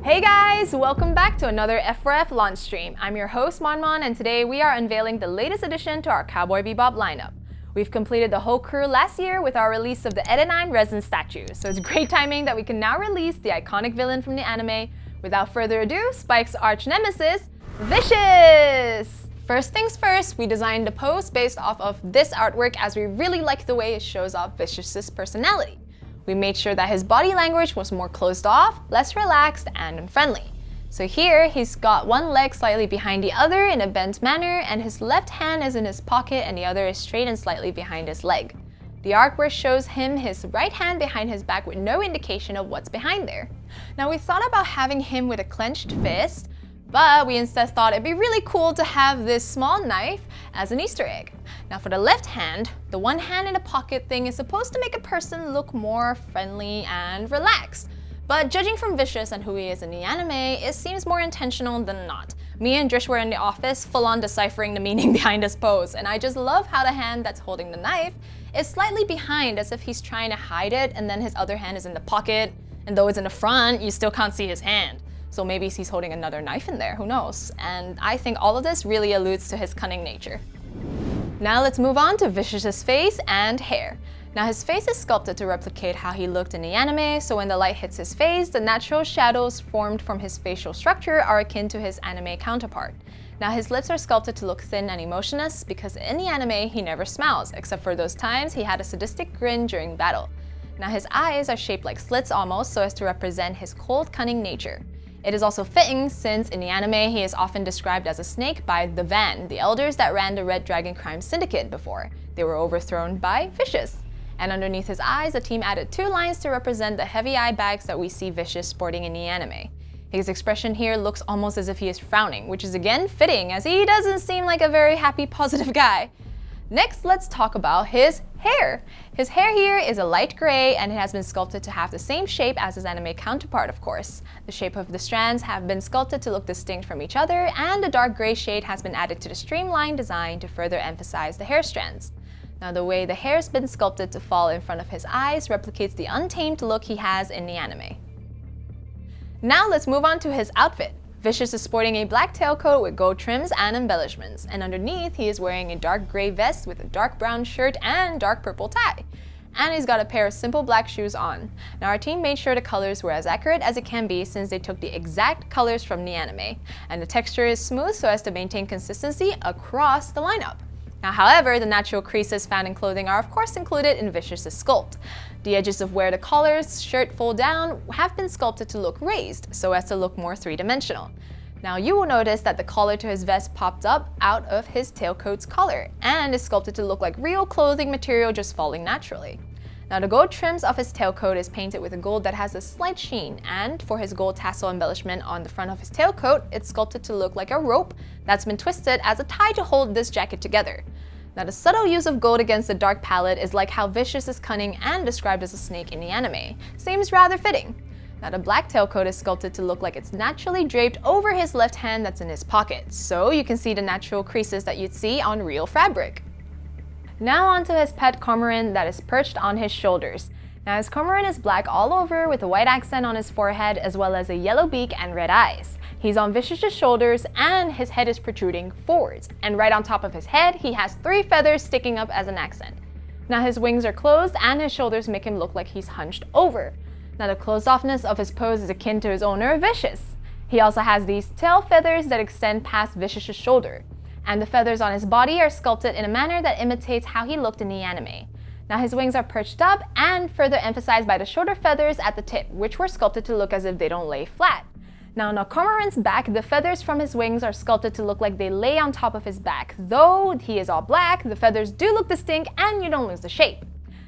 Hey guys! Welcome back to another F4F launch stream. I'm your host Monmon, and today we are unveiling the latest addition to our Cowboy Bebop lineup. We've completed the whole crew last year with our release of the Edit 9 resin statue, so it's great timing that we can now release the iconic villain from the anime. Without further ado, Spike's arch nemesis, Vicious! First things first, we designed the pose based off of this artwork as we really like the way it shows off Vicious's personality. We made sure that his body language was more closed off, less relaxed, and friendly. So here, he's got one leg slightly behind the other in a bent manner, and his left hand is in his pocket and the other is straight and slightly behind his leg. The artwork shows him his right hand behind his back with no indication of what's behind there. Now we thought about having him with a clenched fist, but we instead thought it'd be really cool to have this small knife as an Easter egg. Now for the left hand, the one hand in a pocket thing is supposed to make a person look more friendly and relaxed. But judging from Vicious and who he is in the anime, it seems more intentional than not. Me and Drish were in the office full-on deciphering the meaning behind his pose, and I just love how the hand that's holding the knife is slightly behind as if he's trying to hide it, and then his other hand is in the pocket, and though it's in the front, you still can't see his hand. So maybe he's holding another knife in there, who knows? And I think all of this really alludes to his cunning nature. Now let's move on to Vicious's face and hair. Now his face is sculpted to replicate how he looked in the anime, so when the light hits his face, the natural shadows formed from his facial structure are akin to his anime counterpart. Now his lips are sculpted to look thin and emotionless because in the anime he never smiles, except for those times he had a sadistic grin during battle. Now his eyes are shaped like slits almost so as to represent his cold, cunning nature. It is also fitting since in the anime he is often described as a snake by the Van, the elders that ran the Red Dragon crime syndicate before. They were overthrown by Vicious. And underneath his eyes, the team added two lines to represent the heavy eye bags that we see Vicious sporting in the anime. His expression here looks almost as if he is frowning, which is again fitting as he doesn't seem like a very happy, positive guy. Next, let's talk about his hair. His hair here is a light gray and it has been sculpted to have the same shape as his anime counterpart, of course. The shape of the strands have been sculpted to look distinct from each other, and a dark gray shade has been added to the streamlined design to further emphasize the hair strands. Now the way the hair has been sculpted to fall in front of his eyes replicates the untamed look he has in the anime. Now let's move on to his outfit. Vicious is sporting a black tailcoat with gold trims and embellishments, and underneath he is wearing a dark gray vest with a dark brown shirt and dark purple tie. And he's got a pair of simple black shoes on. Now our team made sure the colors were as accurate as it can be since they took the exact colors from the anime, and the texture is smooth so as to maintain consistency across the lineup. Now, however, the natural creases found in clothing are of course included in Vicious's sculpt. The edges of where the collar's shirt fold down have been sculpted to look raised, so as to look more three-dimensional. Now you will notice that the collar to his vest popped up out of his tailcoat's collar, and is sculpted to look like real clothing material just falling naturally. Now the gold trims of his tailcoat is painted with a gold that has a slight sheen, and for his gold tassel embellishment on the front of his tailcoat, it's sculpted to look like a rope that's been twisted as a tie to hold this jacket together. Now the subtle use of gold against the dark palette is like how Vicious is cunning and described as a snake in the anime. Seems rather fitting. Now the black tailcoat is sculpted to look like it's naturally draped over his left hand that's in his pocket, so you can see the natural creases that you'd see on real fabric. Now onto his pet cormorant that is perched on his shoulders. Now his cormorant is black all over with a white accent on his forehead as well as a yellow beak and red eyes. He's on Vicious's shoulders and his head is protruding forwards, and right on top of his head he has 3 feathers sticking up as an accent. Now his wings are closed and his shoulders make him look like he's hunched over. Now the closed-offness of his pose is akin to his owner, Vicious. He also has these tail feathers that extend past Vicious's shoulder, and the feathers on his body are sculpted in a manner that imitates how he looked in the anime. Now his wings are perched up and further emphasized by the shorter feathers at the tip, which were sculpted to look as if they don't lay flat. Now on the cormorant's back, the feathers from his wings are sculpted to look like they lay on top of his back. Though he is all black, the feathers do look distinct and you don't lose the shape.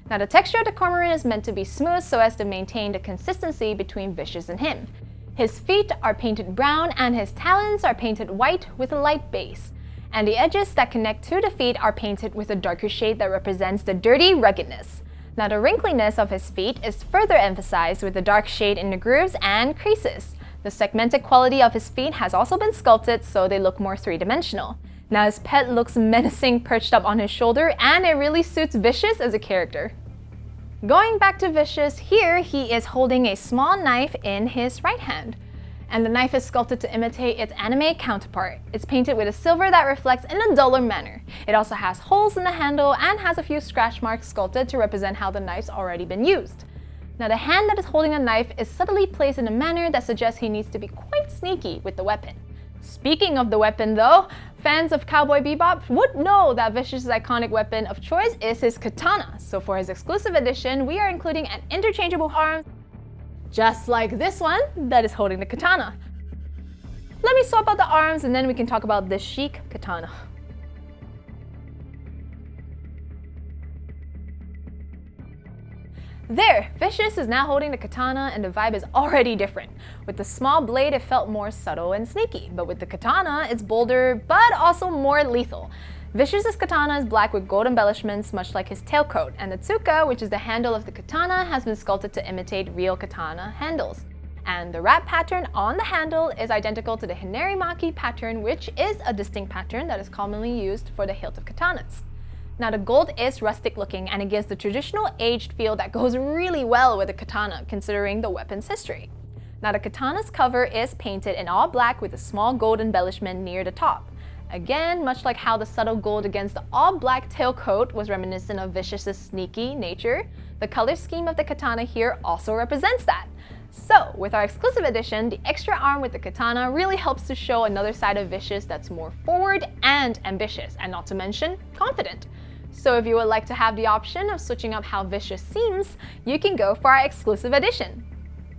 Now the texture of the cormorant is meant to be smooth so as to maintain the consistency between Vicious and him. His feet are painted brown and his talons are painted white with a light base. And the edges that connect to the feet are painted with a darker shade that represents the dirty ruggedness. Now the wrinkliness of his feet is further emphasized with the dark shade in the grooves and creases. The segmented quality of his feet has also been sculpted so they look more three-dimensional. Now his pet looks menacing perched up on his shoulder, and it really suits Vicious as a character. Going back to Vicious, here he is holding a small knife in his right hand. And the knife is sculpted to imitate its anime counterpart. It's painted with a silver that reflects in a duller manner. It also has holes in the handle and has a few scratch marks sculpted to represent how the knife's already been used. Now the hand that is holding the knife is subtly placed in a manner that suggests he needs to be quite sneaky with the weapon. Speaking of the weapon though, fans of Cowboy Bebop would know that Vicious' iconic weapon of choice is his katana. So for his exclusive edition, we are including an interchangeable arm, just like this one that is holding the katana. Let me swap out the arms and then we can talk about this chic katana. There, Vicious is now holding the katana and the vibe is already different. With the small blade, it felt more subtle and sneaky, but with the katana, it's bolder but also more lethal. Vicious's katana is black with gold embellishments, much like his tailcoat, and the tsuka, which is the handle of the katana, has been sculpted to imitate real katana handles. And the wrap pattern on the handle is identical to the Hinerimaki pattern, which is a distinct pattern that is commonly used for the hilt of katanas. Now the gold is rustic looking and it gives the traditional aged feel that goes really well with a katana considering the weapon's history. Now the katana's cover is painted in all black with a small gold embellishment near the top. Again, much like how the subtle gold against the all-black tailcoat was reminiscent of Vicious's sneaky nature, the color scheme of the katana here also represents that. So, with our exclusive edition, the extra arm with the katana really helps to show another side of Vicious that's more forward and ambitious, and not to mention, confident. So if you would like to have the option of switching up how Vicious seems, you can go for our exclusive edition.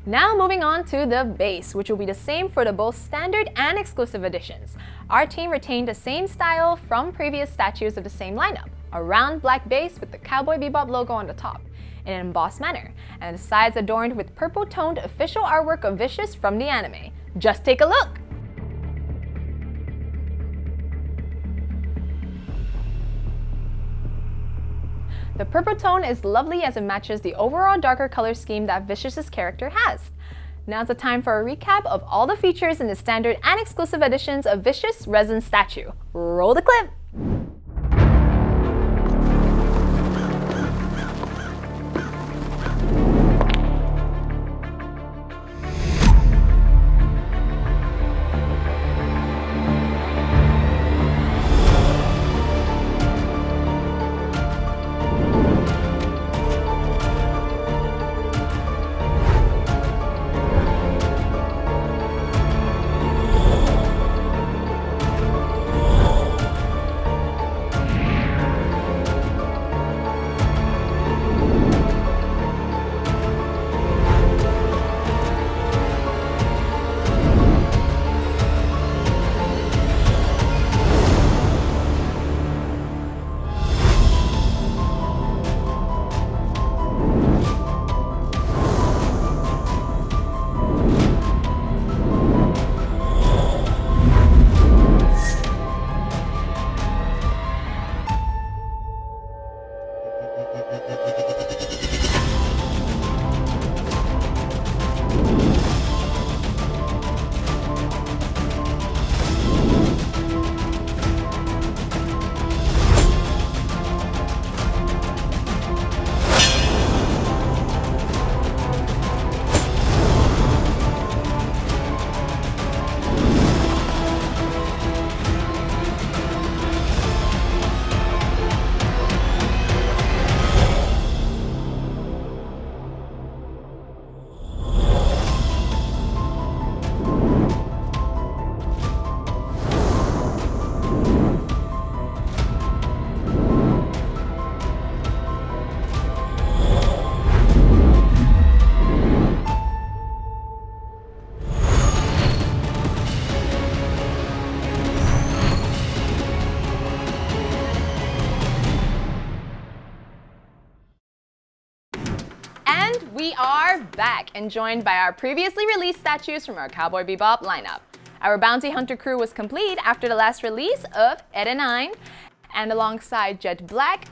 Now moving on to the base, which will be the same for the both standard and exclusive editions. Our team retained the same style from previous statues of the same lineup, a round black base with the Cowboy Bebop logo on the top, in an embossed manner, and the sides adorned with purple-toned official artwork of Vicious from the anime. Just take a look! The purple tone is lovely as it matches the overall darker color scheme that Vicious's character has. Now's the time for a recap of all the features in the standard and exclusive editions of Vicious resin statue. Roll the clip! We are back and joined by our previously released statues from our Cowboy Bebop lineup. Our bounty hunter crew was complete after the last release of Eda 9, and alongside Jet Black,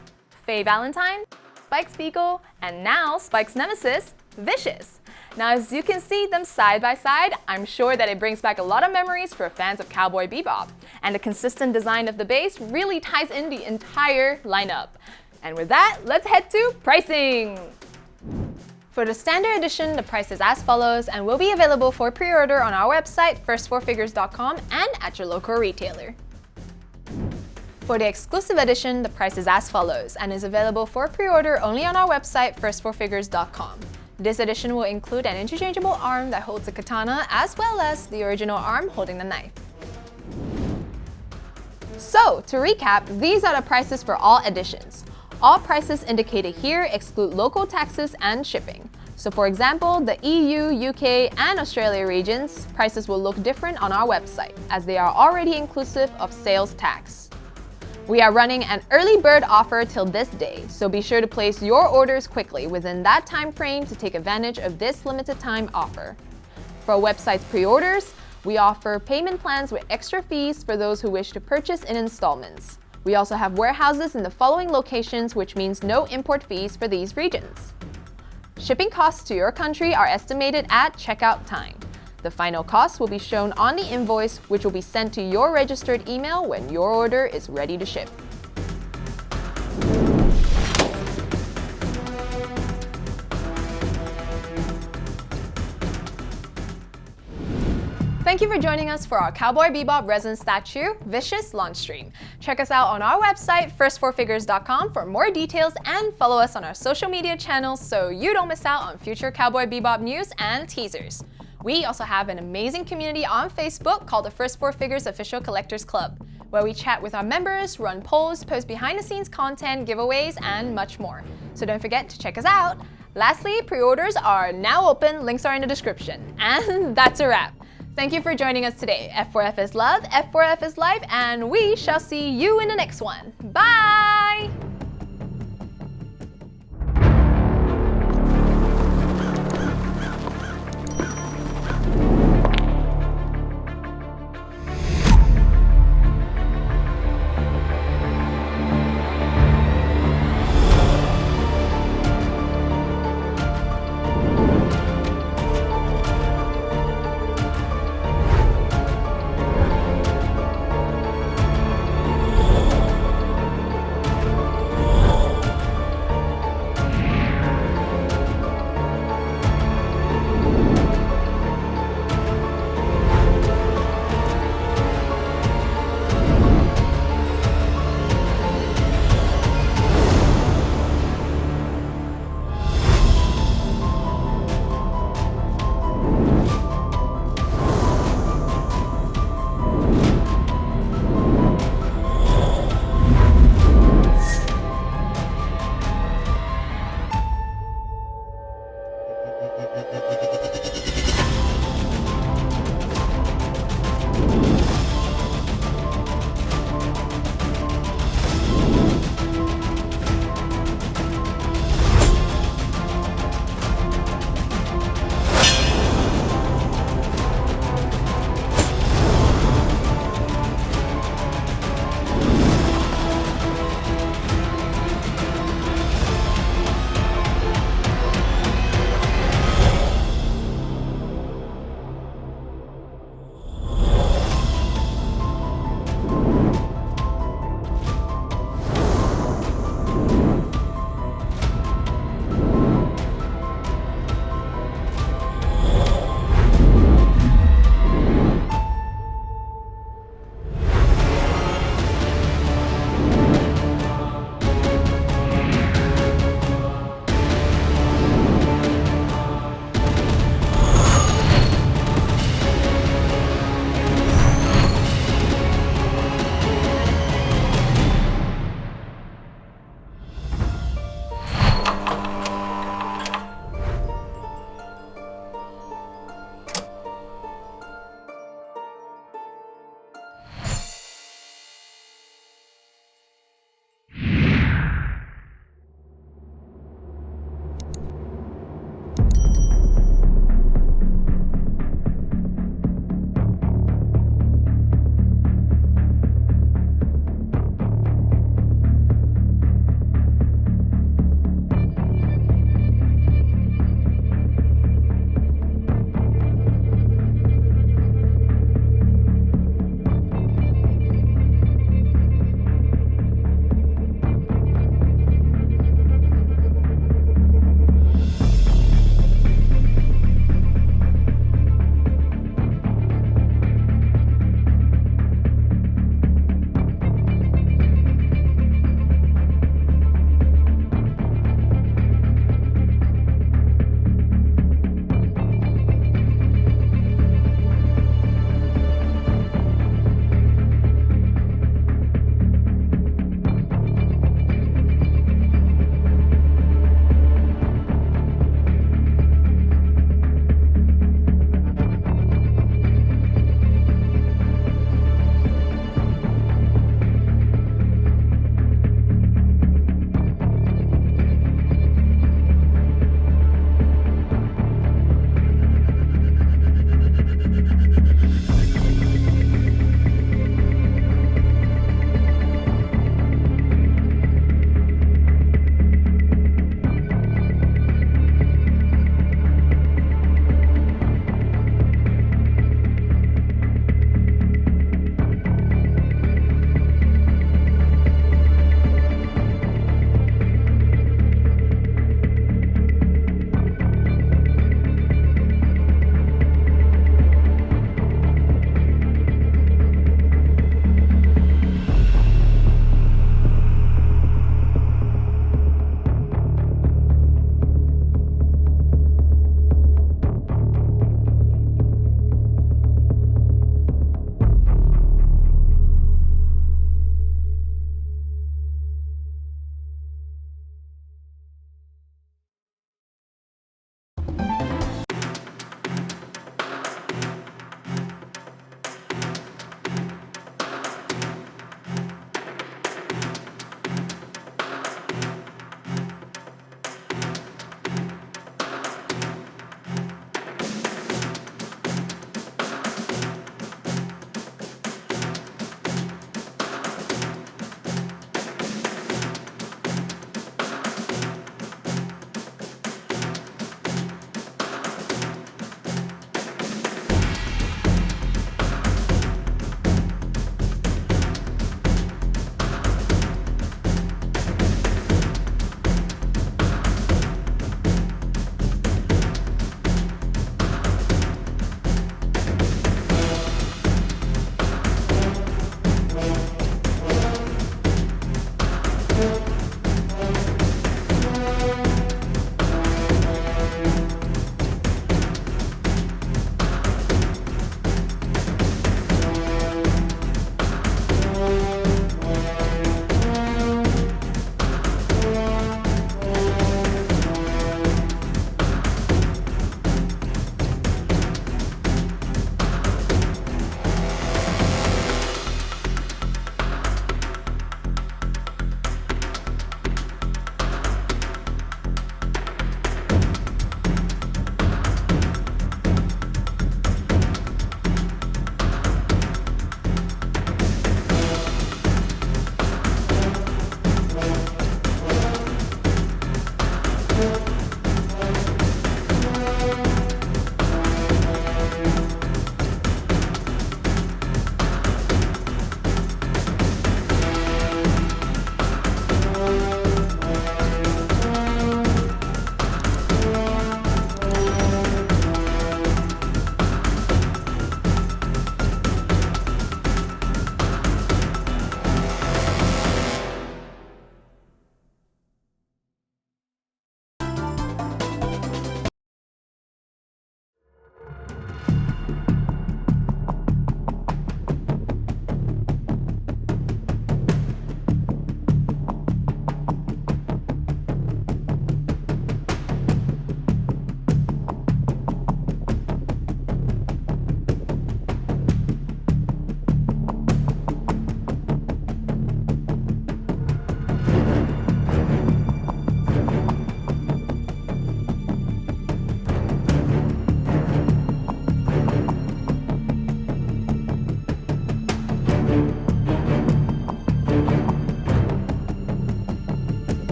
Faye Valentine, Spike Spiegel, and now Spike's nemesis, Vicious. Now as you can see them side by side, I'm sure that it brings back a lot of memories for fans of Cowboy Bebop, and the consistent design of the base really ties in the entire lineup. And with that, let's head to pricing! For the standard edition, the price is as follows and will be available for pre-order on our website, firstfourfigures.com, and at your local retailer. For the exclusive edition, the price is as follows and is available for pre-order only on our website, firstfourfigures.com. This edition will include an interchangeable arm that holds a katana as well as the original arm holding the knife. So, to recap, these are the prices for all editions. All prices indicated here exclude local taxes and shipping. So for example, the EU, UK, and Australia regions, prices will look different on our website, as they are already inclusive of sales tax. We are running an early bird offer till this day, so be sure to place your orders quickly within that time frame to take advantage of this limited time offer. For website pre-orders, we offer payment plans with extra fees for those who wish to purchase in installments. We also have warehouses in the following locations, which means no import fees for these regions. Shipping costs to your country are estimated at checkout time. The final cost will be shown on the invoice, which will be sent to your registered email when your order is ready to ship. Thank you for joining us for our Cowboy Bebop resin statue, Vicious launch stream. Check us out on our website, firstfourfigures.com, for more details and follow us on our social media channels so you don't miss out on future Cowboy Bebop news and teasers. We also have an amazing community on Facebook called the First Four Figures Official Collectors Club, where we chat with our members, run polls, post behind-the-scenes content, giveaways, and much more. So don't forget to check us out. Lastly, pre-orders are now open, links are in the description. And that's a wrap. Thank you for joining us today. F4F is love, F4F is life, and we shall see you in the next one. Bye!